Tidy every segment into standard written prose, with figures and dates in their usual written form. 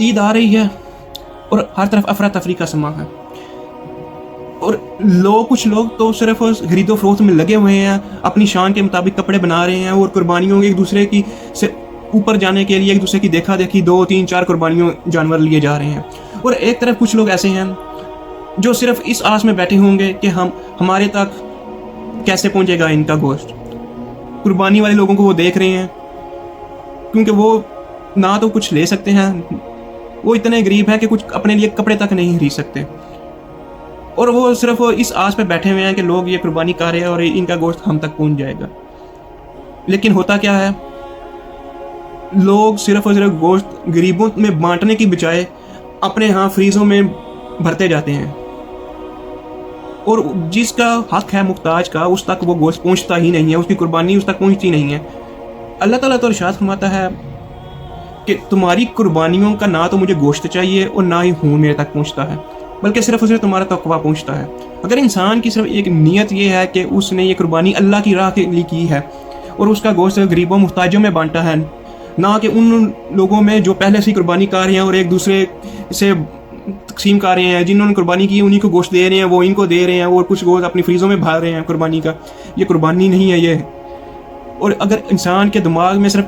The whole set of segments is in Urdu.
عید آ رہی ہے اور ہر طرف افراتفری کا سما ہے، اور کچھ لوگ تو صرف خرید و فروخت میں لگے ہوئے ہیں، اپنی شان کے مطابق کپڑے بنا رہے ہیں اور قربانیوں ایک دوسرے کی سے اوپر جانے کے لیے ایک دوسرے کی دیکھا دیکھی 2 3 4 قربانیوں جانور لیے جا رہے ہیں۔ اور ایک طرف کچھ لوگ ایسے ہیں جو صرف اس آس میں بیٹھے ہوں گے کہ ہمارے تک کیسے پہنچے گا ان کا گوشت۔ قربانی والے لوگوں کو وہ دیکھ رہے ہیں کیونکہ وہ نہ تو کچھ لے سکتے ہیں، وہ اتنے غریب ہیں کہ کچھ اپنے لیے کپڑے تک نہیں خرید سکتے، اور وہ صرف اس آس پہ بیٹھے ہوئے ہیں کہ لوگ یہ قربانی کر رہے ہیں اور ان کا گوشت ہم تک پہنچ جائے گا۔ لیکن ہوتا کیا ہے، لوگ صرف اور صرف گوشت غریبوں میں بانٹنے کی بجائے اپنے ہاں فریزوں میں بھرتے جاتے ہیں، اور جس کا حق ہے محتاج کا اس تک وہ گوشت پہنچتا ہی نہیں ہے، اس کی قربانی اس تک پہنچتی نہیں ہے۔ اللہ تعالیٰ تو ارشاد فرماتا ہے کہ تمہاری قربانیوں کا نہ تو مجھے گوشت چاہیے اور نہ ہی خون میرے تک پہنچتا ہے، بلکہ صرف اور صرف تمہارا تقویٰ پہنچتا ہے۔ اگر انسان کی صرف ایک نیت یہ ہے کہ اس نے یہ قربانی اللہ کی راہ کے لیے کی ہے اور اس کا گوشت غریبوں محتاجوں میں بانٹا ہے، نہ کہ ان لوگوں میں جو پہلے سے قربانی کر رہے ہیں اور ایک دوسرے سے تقسیم کر رہے ہیں، جنہوں نے قربانی کی انہیں کو گوشت دے رہے ہیں، وہ ان کو دے رہے ہیں اور کچھ گوشت اپنی فریزوں میں بھر رہے ہیں قربانی کا، یہ قربانی نہیں ہے یہ۔ اور اگر انسان کے دماغ میں صرف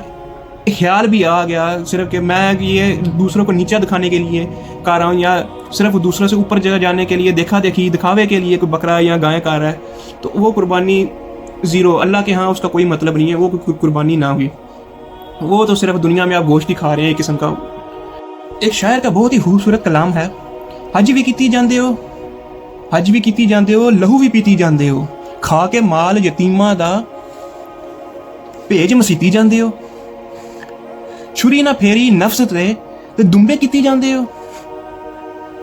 خیال بھی آ گیا صرف کہ میں یہ دوسروں کو نیچا دکھانے کے لیے کر رہا ہوں یا صرف دوسروں سے اوپر جگہ جانے کے لیے دکھاوے کے لیے کوئی بکرا یا گائے کر رہا ہے، تو وہ قربانی زیرو، اللہ کے ہاں اس کا کوئی مطلب نہیں ہے، وہ قربانی نہ ہوئی، وہ تو صرف دنیا میں آپ گوشت ہی کھا رہے ہیں ایک قسم کا۔ ایک شاعر کا بہت ہی خوبصورت کلام ہے، حج بھی کیتی جاندے ہو لہو بھی پیتی جاندے ہو، کھا کے مال یتیماں دا بھیج مسیتی جاندے ہو، چھری نہ پھیری نفس تے دمبے کیتی جاندے ہو،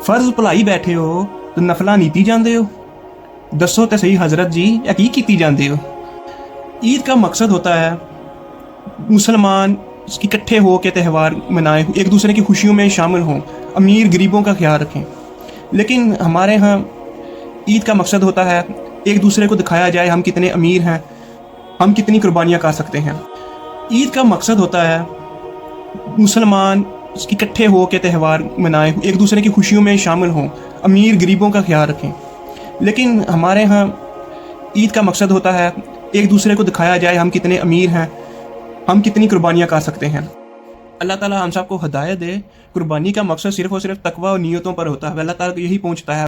فرض بھلائی بیٹھے ہو تو نفلاں نیتی جاندے ہو، دسو تے صحیح حضرت جی یا کی کیتی جاندے ہو۔ عید کا مقصد ہوتا ہے مسلمان اکٹھے ہو کے تہوار منائیں، ایک دوسرے کی خوشیوں میں شامل ہوں، امیر غریبوں کا خیال رکھیں، لیکن ہمارے ہاں عید کا مقصد ہوتا ہے ایک دوسرے کو دکھایا جائے ہم کتنے امیر ہیں، ہم کتنی قربانیاں کر سکتے ہیں۔ عید کا مقصد ہوتا ہے مسلمان اکٹھے ہو کے تہوار منائیں، ایک دوسرے کی خوشیوں میں شامل ہوں، امیر غریبوں کا خیال رکھیں، لیکن ہمارے ہاں عید کا مقصد ہوتا ہے ایک دوسرے کو دکھایا جائے ہم کتنے امیر ہیں، ہم کتنی قربانیاں کر سکتے ہیں۔ اللہ تعالیٰ ہم سب کو ہدایت دے۔ قربانی کا مقصد صرف اور صرف تقویٰ اور نیتوں پر ہوتا ہے، اللہ تعالیٰ کو یہی پہنچتا ہے۔